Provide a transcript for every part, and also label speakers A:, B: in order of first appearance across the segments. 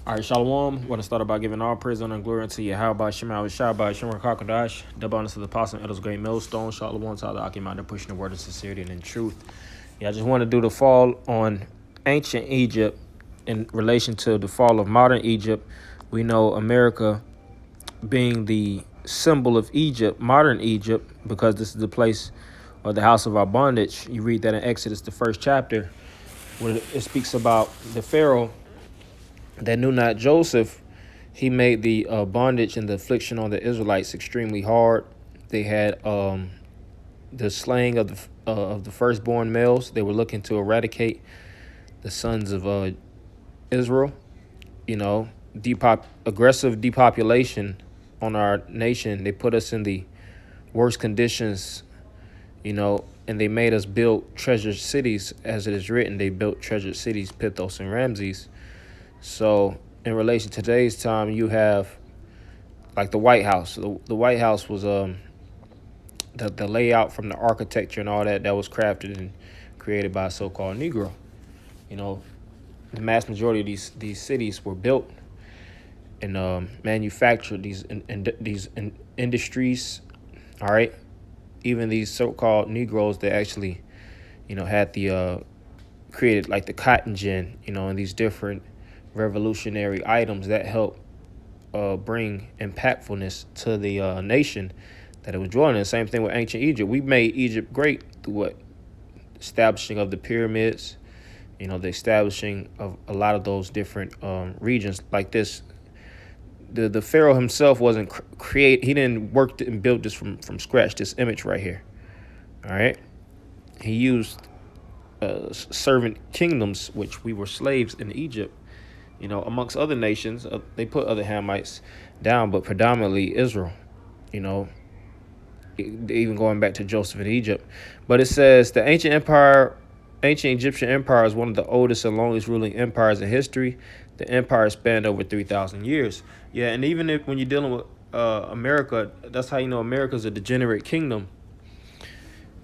A: All right, Shalom. I want to start by giving all praise, honor, and glory unto you. How about Shema Shabbat, Shema Kakadash, double honor to the apostle and elders, great millstone, Shalom to the Akim, pushing the word of sincerity and in truth. Yeah, I just want to do the fall on ancient Egypt in relation to the fall of modern Egypt. We know America being the symbol of Egypt, modern Egypt, because this is the place or the house of our bondage. You read that in Exodus, the first chapter, where it speaks about the Pharaoh that knew not Joseph. He made the bondage and the affliction on the Israelites extremely hard. They had the slaying of the firstborn males. They were looking to eradicate the sons of Israel. You know, aggressive depopulation on our nation. They put us in the worst conditions, you know, and they made us build treasured cities. As it is written, they built treasured cities, Pithos and Ramses. So in relation to today's time, you have like the White House. The White House was the layout from the architecture and all that was crafted and created by a so-called Negro. You know, the mass majority of these cities were built and manufactured these industries. All right, even these so-called Negroes that actually, you know, had the created like the cotton gin, you know, and these different revolutionary items that help bring impactfulness to the nation that it was drawing in. Same thing with ancient Egypt. We made Egypt great through what? Establishing of the pyramids, you know, the establishing of a lot of those different regions like this. The Pharaoh himself wasn't he didn't work and build this from scratch, this image right here. All right. He used servant kingdoms, which we were slaves in Egypt. You know, amongst other nations, they put other Hamites down, but predominantly Israel, you know, even going back to Joseph in Egypt. But it says the ancient Egyptian empire is one of the oldest and longest ruling empires in history. The empire spanned over 3,000 years. Yeah, and even when you're dealing with America, that's how you know America's a degenerate kingdom,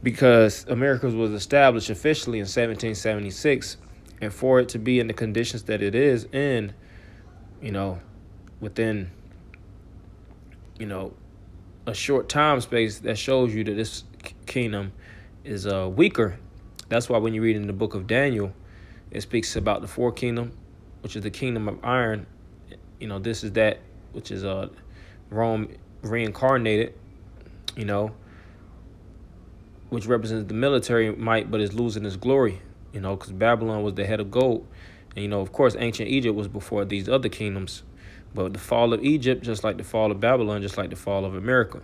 A: because America was established officially in 1776. And for it to be in the conditions that it is in, you know, within, you know, a short time space, that shows you that this kingdom is weaker. That's why when you read in the book of Daniel, it speaks about the fourth kingdom, which is the kingdom of iron. You know, this is that which is Rome reincarnated, you know, which represents the military might, but is losing its glory. You know, because Babylon was the head of gold. And, you know, of course, ancient Egypt was before these other kingdoms. But the fall of Egypt, just like the fall of Babylon, just like the fall of America.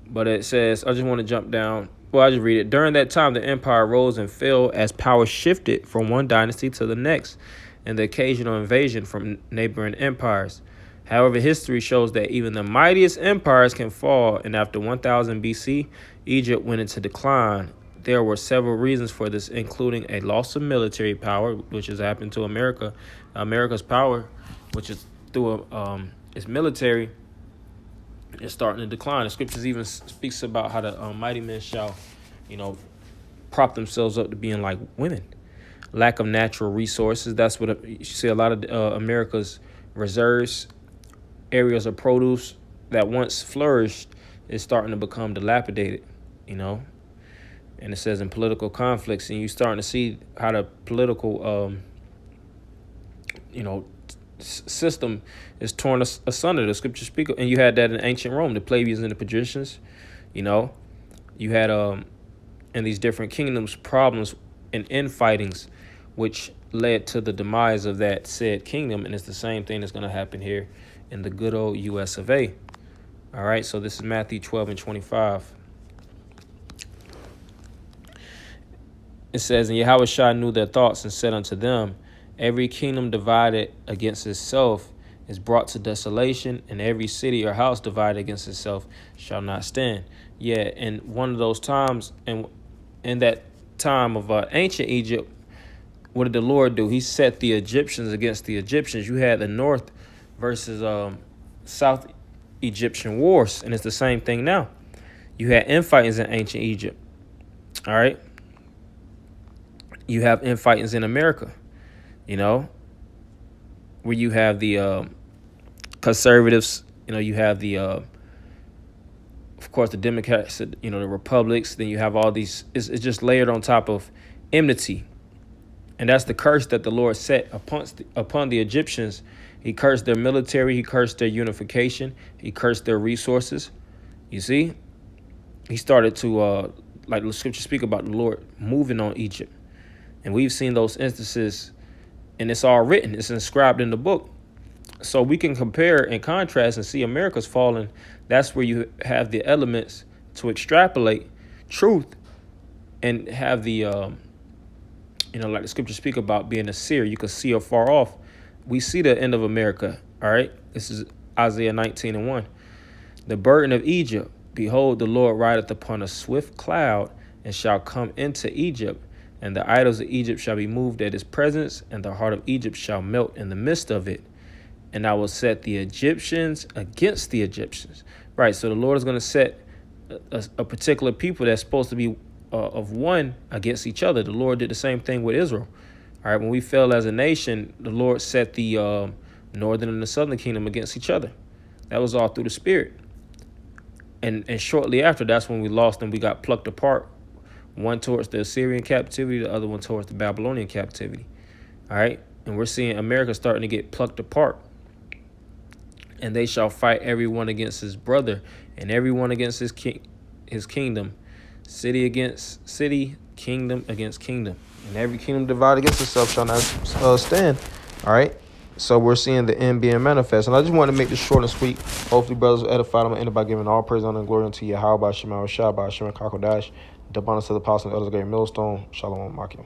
A: But it says, I just want to jump down. Well, I just read it. During that time, the empire rose and fell as power shifted from one dynasty to the next, and the occasional invasion from neighboring empires. However, history shows that even the mightiest empires can fall, and after 1000 BC, Egypt went into decline. There were several reasons for this, including a loss of military power, which has happened to America. America's power, which is through its military, is starting to decline. The scriptures even speaks about how the mighty men shall, you know, prop themselves up to being like women. Lack of natural resources. That's what you see a lot of America's reserves, areas of produce that once flourished, is starting to become dilapidated, you know. And it says in political conflicts, and you're starting to see how the political, you know, system is torn asunder. The scriptures speak, and you had that in ancient Rome, the plebeians and the patricians. You know, you had in these different kingdoms problems and infightings, which led to the demise of that said kingdom. And it's the same thing that's going to happen here in the good old U.S. of A. All right, so this is Matthew 12 and 25. It says, and Yahushua knew their thoughts and said unto them, every kingdom divided against itself is brought to desolation, and every city or house divided against itself shall not stand. Yeah, and one of those times, and in that time of ancient Egypt, what did the Lord do? He set the Egyptians against the Egyptians. You had the North versus South Egyptian wars, and it's the same thing now. You had infightings in ancient Egypt. All right. You have infightings in America, you know, where you have the conservatives, you have the of course the Democrats, the Republics. Then you have all these. It's just layered on top of enmity, and that's the curse that the Lord set upon the Egyptians. He cursed their military. He cursed their unification. He cursed their resources. You see, he started to like the scriptures speak about the Lord moving on Egypt, and we've seen those instances, and it's all written. It's inscribed in the book. So we can compare and contrast and see America's fallen. That's where you have the elements to extrapolate truth and have the, like the scriptures speak about being a seer. You can see afar off. We see the end of America. All right. This is Isaiah 19:1. The burden of Egypt. Behold, the Lord rideth upon a swift cloud and shall come into Egypt. And the idols of Egypt shall be moved at his presence, and the heart of Egypt shall melt in the midst of it. And I will set the Egyptians against the Egyptians. Right. So the Lord is going to set a particular people that's supposed to be of one against each other. The Lord did the same thing with Israel. All right. When we fell as a nation, the Lord set the northern and the southern kingdom against each other. That was all through the Spirit. And shortly after, that's when we lost and we got plucked apart. One towards the Assyrian captivity, the other one towards the Babylonian captivity. All right. And we're seeing America starting to get plucked apart. And they shall fight everyone against his brother, and everyone against his kingdom, city against city, kingdom against kingdom. And every kingdom divided against itself shall not stand. All right. So we're seeing the end being manifest. And I just want to make this short and sweet. Hopefully, brothers will edify. I'm going to end by giving all praise, honor, and glory unto Yahweh, by Shema Rashah, by Shema Kakodash, the abundance of the apostles and others, great millstone. Shalom, Makim.